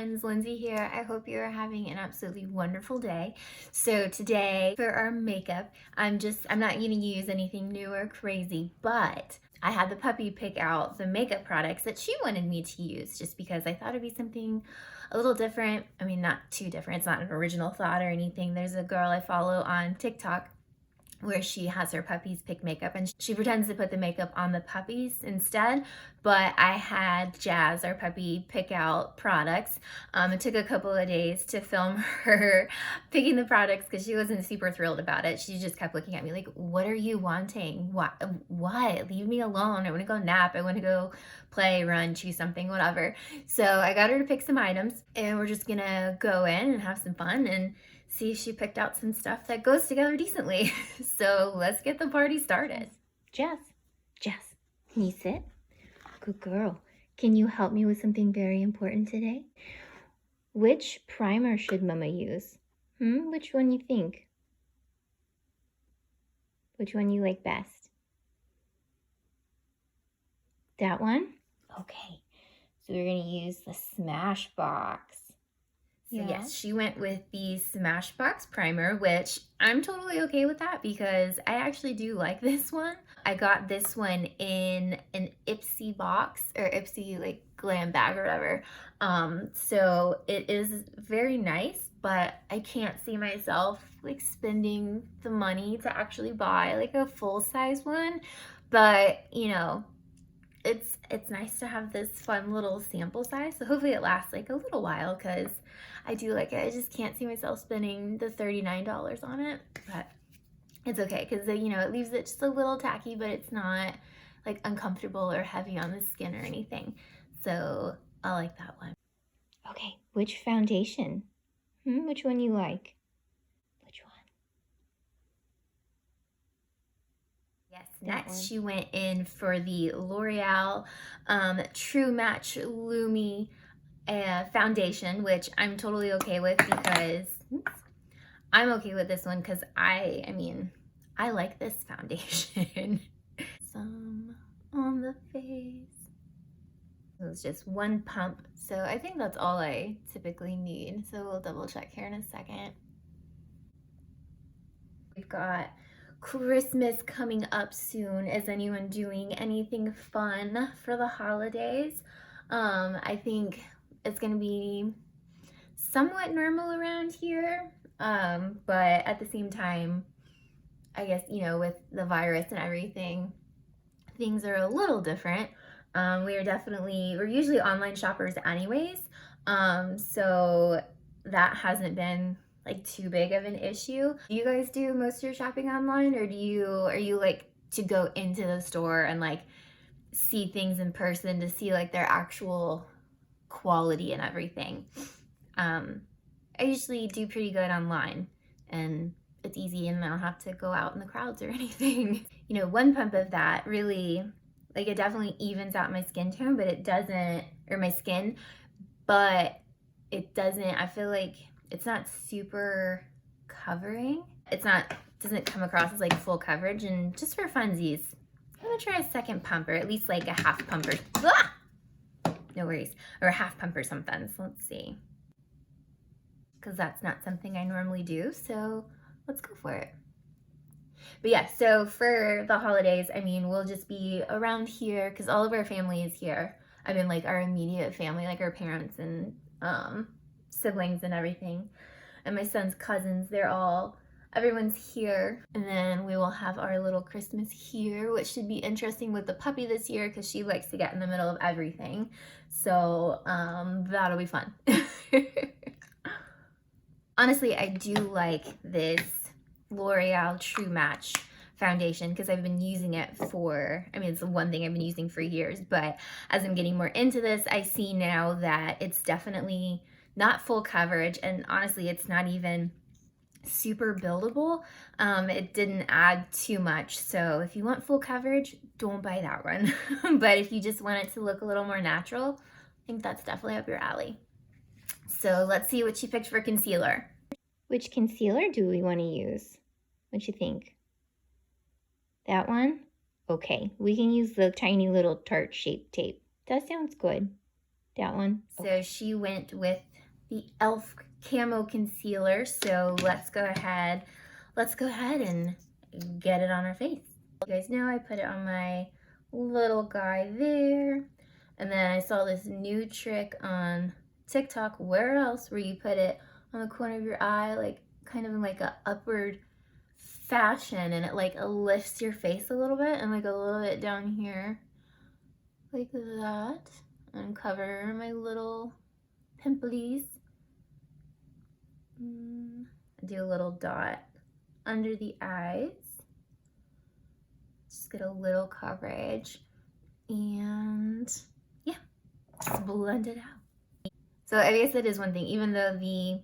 friends, Lynsey here. I hope you're having an absolutely wonderful day. So today for our makeup, I'm not gonna use anything new or crazy, but I had the puppy pick out the makeup products that she wanted me to use just because I thought it'd be something a little different. I mean, not too different. It's not an original thought or anything. There's a girl I follow on TikTok where she has her puppies pick makeup and she pretends to put the makeup on the puppies instead. But I had Jazz, our puppy, pick out products. It took a couple of days to film her picking the products because she wasn't super thrilled about it. She just kept looking at me like, what are you wanting? What? Leave me alone. I want to go nap. I want to go play, run, choose something, whatever. So I got her to pick some items and we're just gonna go in and have some fun and see if she picked out some stuff that goes together decently. So let's get the party started. Jess, can you sit? Good girl. Can you help me with something very important today? Which primer should Mama use? Which one you think? Which one you like best? That one? Okay. So we're gonna use the Smashbox. So yes, she went with the Smashbox Primer, which I'm totally okay with that because I actually do like this one. I got this one in an Ipsy box, or Ipsy like glam bag or whatever. So it is very nice, but I can't see myself like spending the money to actually buy like a full-size one. But you know, it's nice to have this fun little sample size, so hopefully it lasts like a little while because I do like it. I just can't see myself spending the $39 on it, but it's okay because you know, it leaves it just a little tacky, but it's not like uncomfortable or heavy on the skin or anything. So I like that one. Okay, which foundation? Which one you like? Which one? Yes, next she went in for the L'Oreal True Match Lumi foundation, which I'm totally okay with because I'm okay with this one because I like this foundation. Some on the face. It was just one pump, so I think that's all I typically need. So we'll double check here in a second. We've got Christmas coming up soon. Is anyone doing anything fun for the holidays? I think it's gonna be somewhat normal around here, but at the same time, I guess, you know, with the virus and everything, things are a little different. We're usually online shoppers anyways, so that hasn't been like too big of an issue. Do you guys do most of your shopping online, or are you like to go into the store and like see things in person to see like their actual quality and everything? I usually do pretty good online and it's easy and I don't have to go out in the crowds or anything. You know, one pump of that really, like, it definitely evens out my skin tone, but it doesn't, or my skin, but it doesn't, I feel like it's not super covering. Doesn't come across as like full coverage. And just for funsies, I'm gonna try a second pump, or at least like a half pump or, no worries, or a half pump or something. So let's see, because that's not something I normally do, so let's go for it. But yeah, so for the holidays, I mean, we'll just be around here because all of our family is here. I mean, like our immediate family, like our parents and siblings and everything. And my son's cousins, everyone's here. And then we will have our little Christmas here, which should be interesting with the puppy this year because she likes to get in the middle of everything. So that'll be fun. Honestly, I do like this L'Oreal True Match foundation because I've been using it it's the one thing I've been using for years, but as I'm getting more into this, I see now that it's definitely not full coverage, and honestly, it's not even super buildable. It didn't add too much, so if you want full coverage, don't buy that one. But if you just want it to look a little more natural, I think that's definitely up your alley. So let's see what she picked for concealer. Which concealer do we want to use? What you think? That one? Okay, we can use the tiny little Tarte shape tape. That sounds good. That one. So she went with the e.l.f. Camo Concealer. So let's go ahead and get it on her face. You guys know I put it on my little guy there. And then I saw this new trick on TikTok, where else, where you put it on the corner of your eye, like kind of in like a upward fashion, and it like lifts your face a little bit, and like a little bit down here like that, and cover my little pimples. Do a little dot under the eyes, just get a little coverage, and yeah, just blend it out. So I guess that is one thing, even though the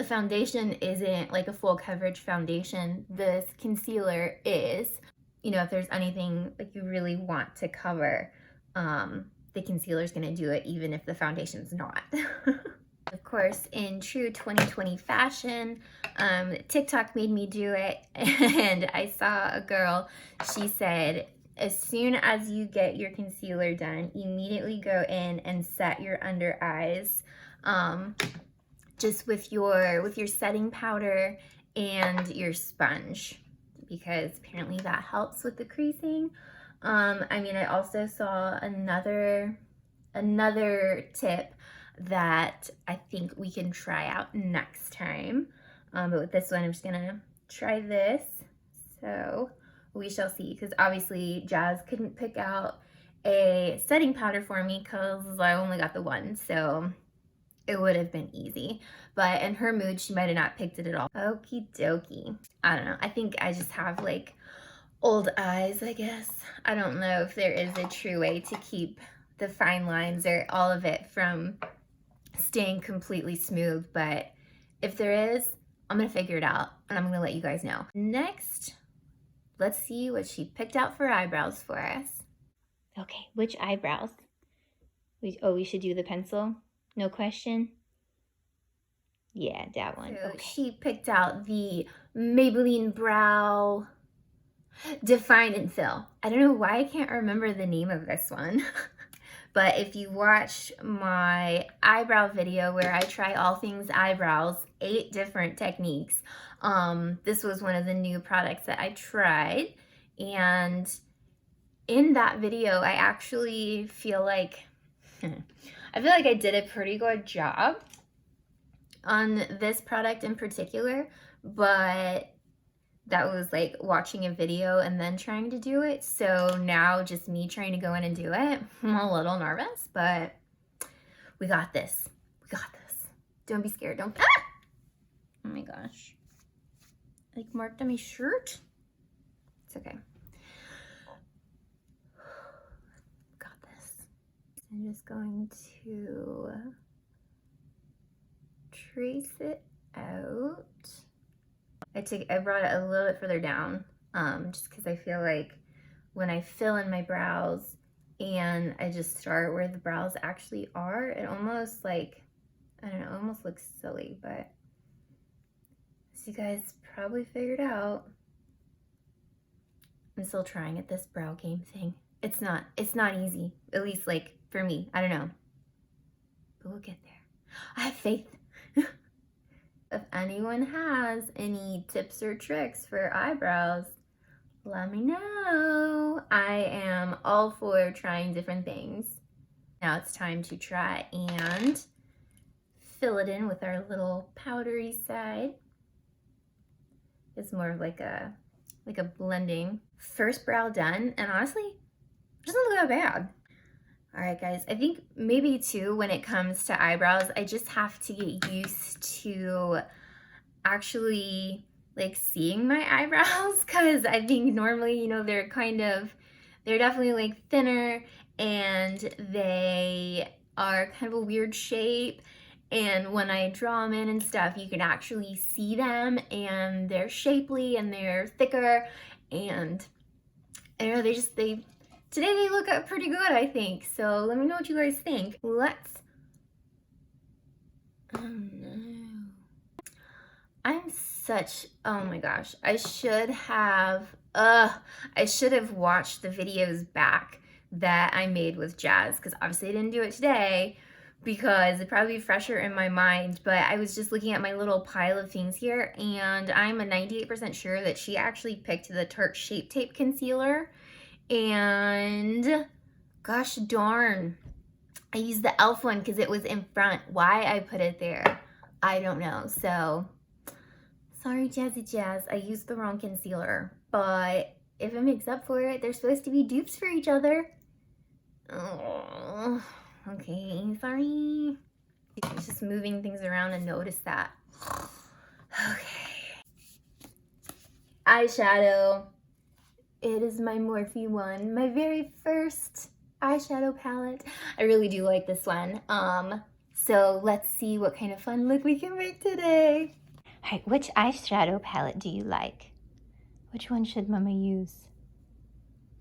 foundation isn't like a full coverage foundation, this concealer is. You know, if there's anything like you really want to cover, the concealer is going to do it even if the foundation's not. Of course, in true 2020 fashion, TikTok made me do it, and I saw a girl, she said, as soon as you get your concealer done, immediately go in and set your under eyes, just with your setting powder and your sponge, because apparently that helps with the creasing. I mean, I also saw another tip that I think we can try out next time. But with this one, I'm just gonna try this. So we shall see, because obviously Jazz couldn't pick out a setting powder for me because I only got the one, so it would have been easy. But in her mood, she might have not picked it at all. Okie dokie. I don't know. I think I just have like old eyes, I guess. I don't know if there is a true way to keep the fine lines or all of it from staying completely smooth, but if there is, I'm gonna figure it out and I'm gonna let you guys know. Next, let's see what she picked out for eyebrows for us. Okay, which eyebrows? We should do the pencil? No question? Yeah, that one. So okay. She picked out the Maybelline Brow Define and Fill. I don't know why I can't remember the name of this one. But if you watch my eyebrow video where I try all things eyebrows, 8 different techniques, this was one of the new products that I tried. And in that video, I actually feel like, I did a pretty good job on this product in particular, but that was like watching a video and then trying to do it. So now just me trying to go in and do it, I'm a little nervous, but we got this. We got this. Don't be scared. Don't. Ah! Oh my gosh. Like marked on my shirt. It's okay. Got this. I'm just going to trace it out. I brought it a little bit further down, just because I feel like when I fill in my brows and I just start where the brows actually are, it almost like, I don't know, it almost looks silly, but as you guys probably figured out, I'm still trying at this brow game thing. It's not easy, at least like for me, I don't know, but we'll get there. I have faith. If anyone has any tips or tricks for eyebrows, let me know. I am all for trying different things. Now it's time to try and fill it in with our little powdery side. It's more of like a blending. First brow done, and honestly, it doesn't look that bad. All right, guys, I think maybe too, when it comes to eyebrows, I just have to get used to actually like seeing my eyebrows, because I think normally, you know, they're definitely like thinner and they are kind of a weird shape. And when I draw them in and stuff, you can actually see them and they're shapely and they're thicker. And I don't know, today they look pretty good, I think. So let me know what you guys think. Oh no. Oh my gosh. I should have watched the videos back, that I made with Jazz, because obviously I didn't do it today because it'd probably be fresher in my mind, but I was just looking at my little pile of things here, and I'm a 98% sure that she actually picked the Tarte Shape Tape Concealer, and gosh darn, I used the e.l.f. one because it was in front. Why I put it there, I don't know. So, sorry Jazzy Jazz, I used the wrong concealer, but if it makes up for it, they're supposed to be dupes for each other. Oh, okay, sorry. I was just moving things around and noticed that. Okay. Eyeshadow. It is my Morphe one, my very first eyeshadow palette. I really do like this one. So let's see what kind of fun look we can make today. All right, which eyeshadow palette do you like? Which one should Mama use?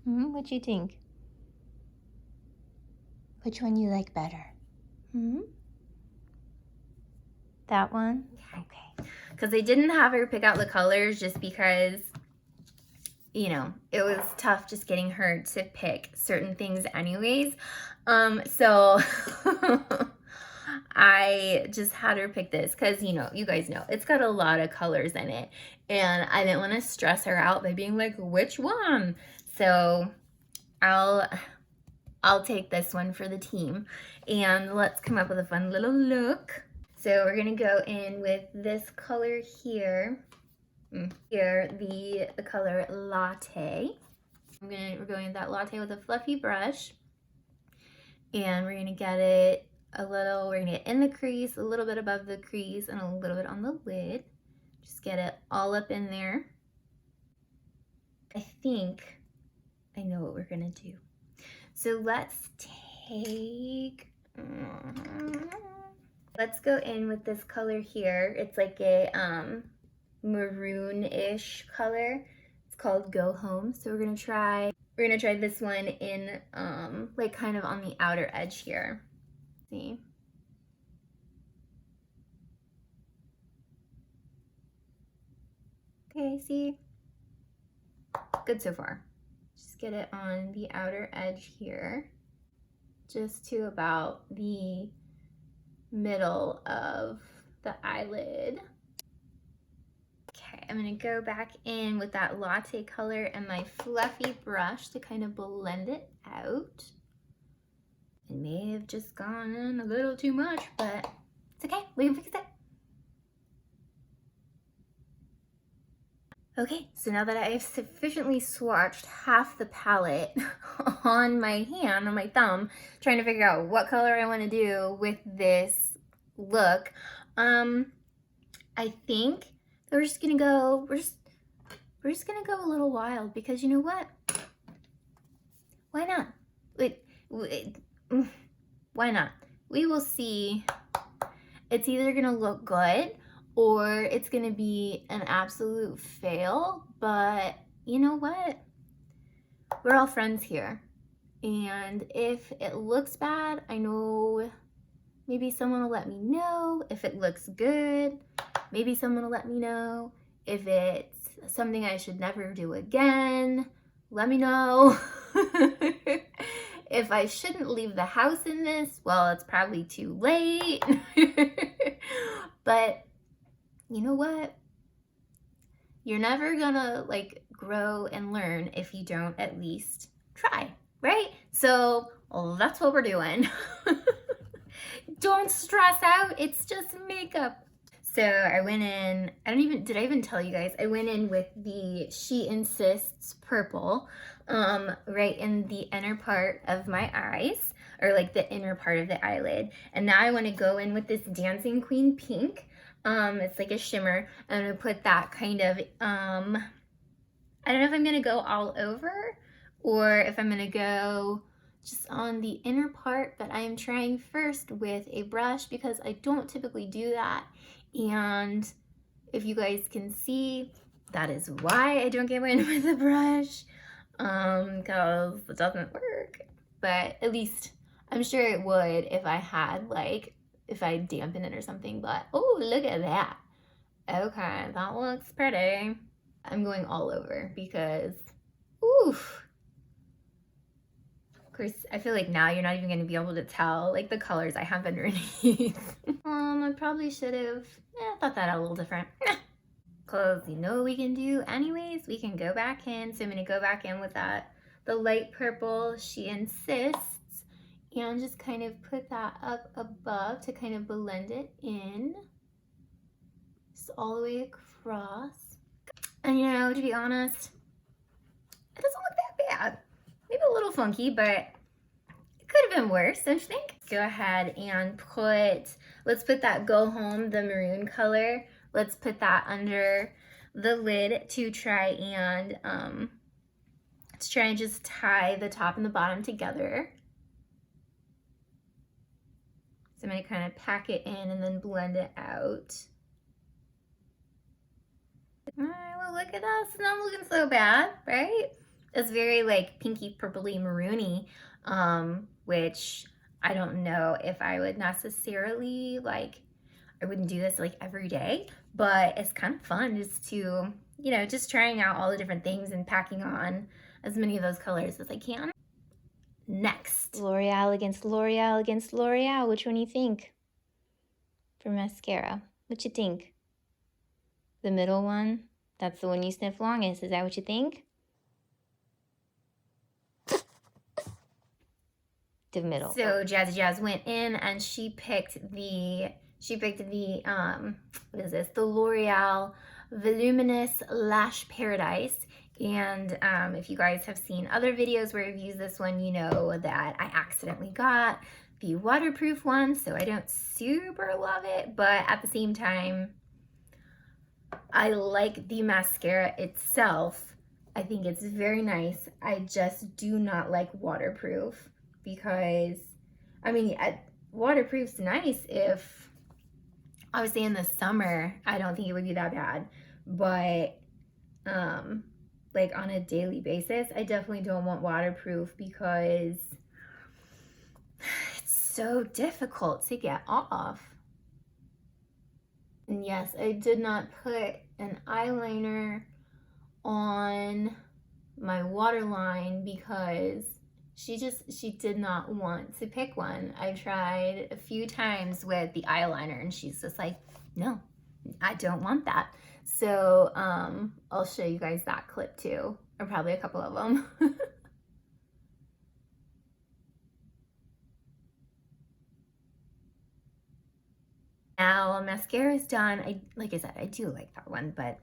What do you think? Which one you like better? That one? Okay. Because I didn't have her pick out the colors just because, you know, it was tough just getting her to pick certain things anyways. So I just had her pick this because, you know, you guys know, it's got a lot of colors in it. And I didn't want to stress her out by being like, which one? So I'll take this one for the team. And let's come up with a fun little look. So we're gonna go in with this color here. Here, the color Latte. We're going with that latte with a fluffy brush. And we're gonna get it we're gonna get in the crease, a little bit above the crease, and a little bit on the lid. Just get it all up in there. I think I know what we're gonna do. So let's go in with this color here. It's like a maroon-ish color. It's called Go Home. So we're gonna try this one in like kind of on the outer edge here. See? Okay, see? Good so far. Just get it on the outer edge here, just to about the middle of the eyelid. Okay, I'm gonna go back in with that latte color and my fluffy brush to kind of blend it out. It may have just gone in a little too much, but it's okay, we can fix it. Okay, so now that I've sufficiently swatched half the palette on my hand, on my thumb, trying to figure out what color I want to do with this look, I think that we're just gonna go a little wild, because you know what? Why not? Why not? We will see. It's either gonna look good or it's gonna be an absolute fail, but you know what? We're all friends here. And if it looks bad, I know maybe someone will let me know. If it looks good, maybe someone will let me know. If it's something I should never do again, let me know. If I shouldn't leave the house in this, well, it's probably too late. But you know what? You're never gonna like grow and learn if you don't at least try, right? So that's what we're doing. Don't stress out, it's just makeup. So I went in, did I even tell you guys? I went in with the She Insists purple, right in the inner part of my eyes, or like the inner part of the eyelid. And now I want to go in with this Dancing Queen pink. It's like a shimmer. I'm gonna put that kind of, I don't know if I'm gonna go all over or if I'm gonna go just on the inner part, but I am trying first with a brush because I don't typically do that. And if you guys can see, that is why I don't go in with a brush, because it doesn't work. But at least I'm sure it would if I had like, if I dampen it or something. But oh, look at that. Okay, that looks pretty. I'm going all over because, oof. Of course, I feel like now you're not even going to be able to tell like the colors I have underneath. I probably should have thought that out a little different. Because you know what we can do anyways? We can go back in. So I'm going to go back in with that, the light purple, She Insists, and just kind of put that up above to kind of blend it in. Just all the way across. And you know, to be honest, it doesn't look that bad. Maybe a little funky, but it could have been worse, don't you think? Go ahead and let's put that Go Home, the maroon color. Let's put that under the lid to try and just tie the top and the bottom together. So I'm gonna kind of pack it in and then blend it out. All right, well look at us, it's not looking so bad, right? It's very like pinky purpley maroony, which I don't know if I would necessarily like, I wouldn't do this like every day, but it's kind of fun just to, you know, just trying out all the different things and packing on as many of those colors as I can. Next, L'Oreal against L'Oreal against L'Oreal. Which one do you think for mascara? What you think? The middle one? That's the one you sniff longest. Is that what you think? The middle. So Jazzy Jazz went in and she picked the what is this? The L'Oreal Voluminous Lash Paradise. And if you guys have seen other videos where I've used this one, you know that I accidentally got the waterproof one, so I don't super love it, but at the same time, I like the mascara itself. I think it's very nice. I just do not like waterproof because, I mean, waterproof's nice if, obviously in the summer, I don't think it would be that bad, but like on a daily basis, I definitely don't want waterproof because it's so difficult to get off. And yes, I did not put an eyeliner on my waterline because she did not want to pick one. I tried a few times with the eyeliner and she's just like, no, I don't want that. So I'll show you guys that clip too, or probably a couple of them. Now mascara is done. Like I said, I do like that one, but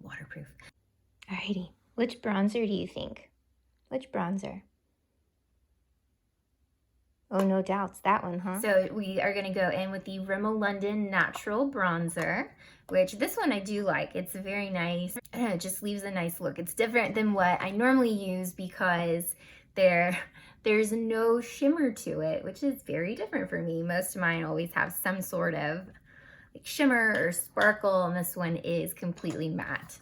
waterproof. Alrighty, which bronzer do you think? Which bronzer? Oh, no doubts, that one, huh? So we are gonna go in with the Rimmel London Natural Bronzer, which this one I do like. It's very nice. I don't know, it just leaves a nice look. It's different than what I normally use because there's no shimmer to it, which is very different for me. Most of mine always have some sort of like shimmer or sparkle, and this one is completely matte.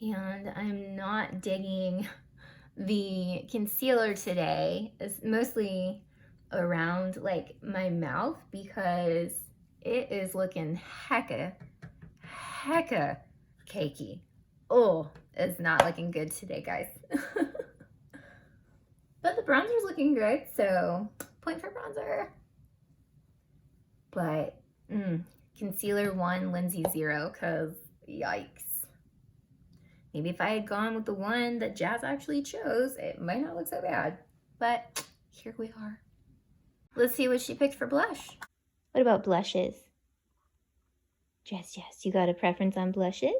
And I'm not digging the concealer today. Is mostly around like my mouth because it is looking hecka cakey. Oh, it's not looking good today, guys. But the bronzer's looking good, so point for bronzer. But concealer 1, Lynsey 0, because yikes. Maybe if I had gone with the one that Jazz actually chose, it might not look so bad. But here we are. Let's see what she picked for blush. What about blushes? Jazz, you got a preference on blushes?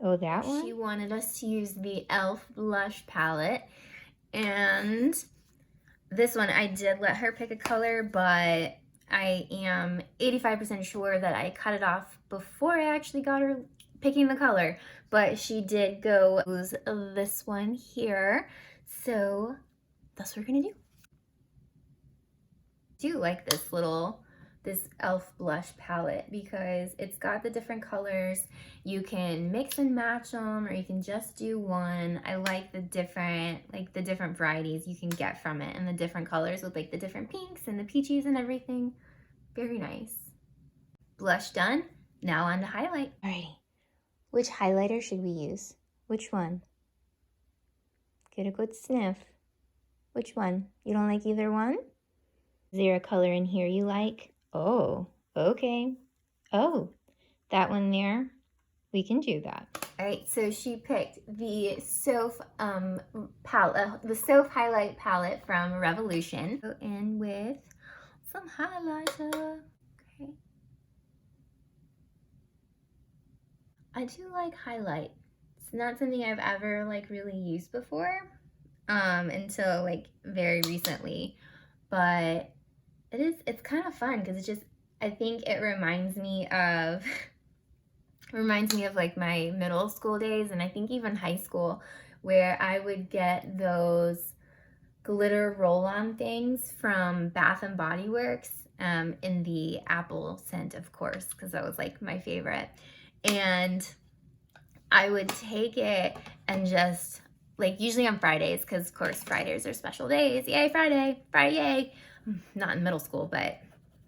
Oh, that one? She wanted us to use the e.l.f. blush palette. And this one, I did let her pick a color, but I am 85% sure that I cut it off before I actually got her picking the color. But she did go use this one here. So that's what we're gonna do. I do like this e.l.f. blush palette because it's got the different colors. You can mix and match them, or you can just do one. I like the different varieties you can get from it, and the different colors with like the different pinks and the peaches and everything. Very nice. Blush done. Now on to highlight. Alrighty. Which highlighter should we use? Which one? Get a good sniff. Which one? You don't like either one? Is there a color in here you like? Oh, okay. Oh, that one there? We can do that. All right, so she picked the Sophx palette, the Sophx highlight palette from Revolution. Go in with some highlighter. Okay. I do like highlight. It's not something I've ever like really used before until like very recently, but it's kind of fun because I think it reminds me of like my middle school days, and I think even high school, where I would get those glitter roll-on things from Bath and Body Works in the apple scent, of course, because that was like my favorite. And I would take it and just like, usually on Fridays, because of course Fridays are special days. Yay, Friday, yay. Not in middle school, but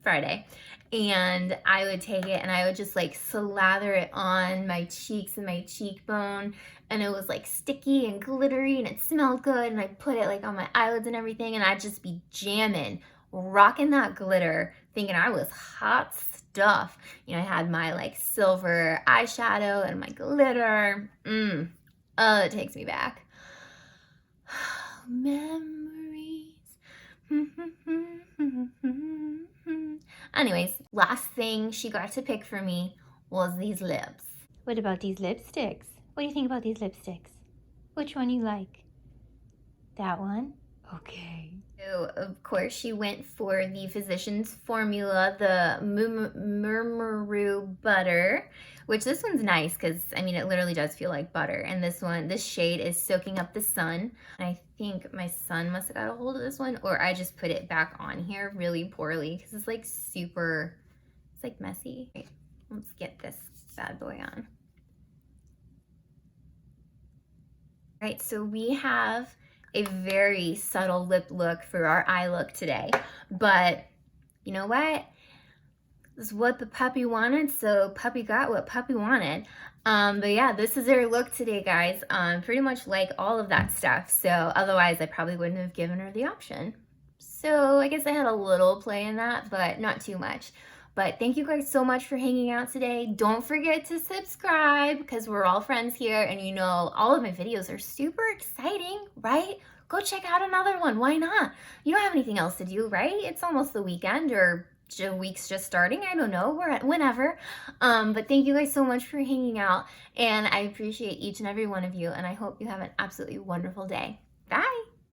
Friday. And I would take it and I would just like slather it on my cheeks and my cheekbone, and it was like sticky and glittery and it smelled good, and I put it like on my eyelids and everything, and I'd just be jamming, rocking that glitter, thinking I was hot stuff. You know, I had my like silver eyeshadow and my glitter. Oh, it takes me back. Memories. Anyways, last thing she got to pick for me was these lips. What about these lipsticks? What do you think about these lipsticks? Which one you like? That one? Okay. So, of course, she went for the Physicians Formula, the Murumuru butter, which this one's nice because, I mean, it literally does feel like butter. And this shade is Soaking Up the Sun. I think my son must have got a hold of this one, or I just put it back on here really poorly because it's like super, it's like messy. Okay, let's get this bad boy on. All right, so we have a very subtle lip look for our eye look today, but you know what? This is what the puppy wanted, so puppy got what puppy wanted. But yeah, this is her look today, guys. Pretty much like all of that stuff, so otherwise I probably wouldn't have given her the option. So I guess I had a little play in that, but not too much. But thank you guys so much for hanging out today. Don't forget to subscribe because we're all friends here, and you know all of my videos are super exciting, right? Go check out another one. Why not? You don't have anything else to do, right? It's almost the weekend, or the week's just starting. I don't know. Whenever. But thank you guys so much for hanging out, and I appreciate each and every one of you, and I hope you have an absolutely wonderful day. Bye.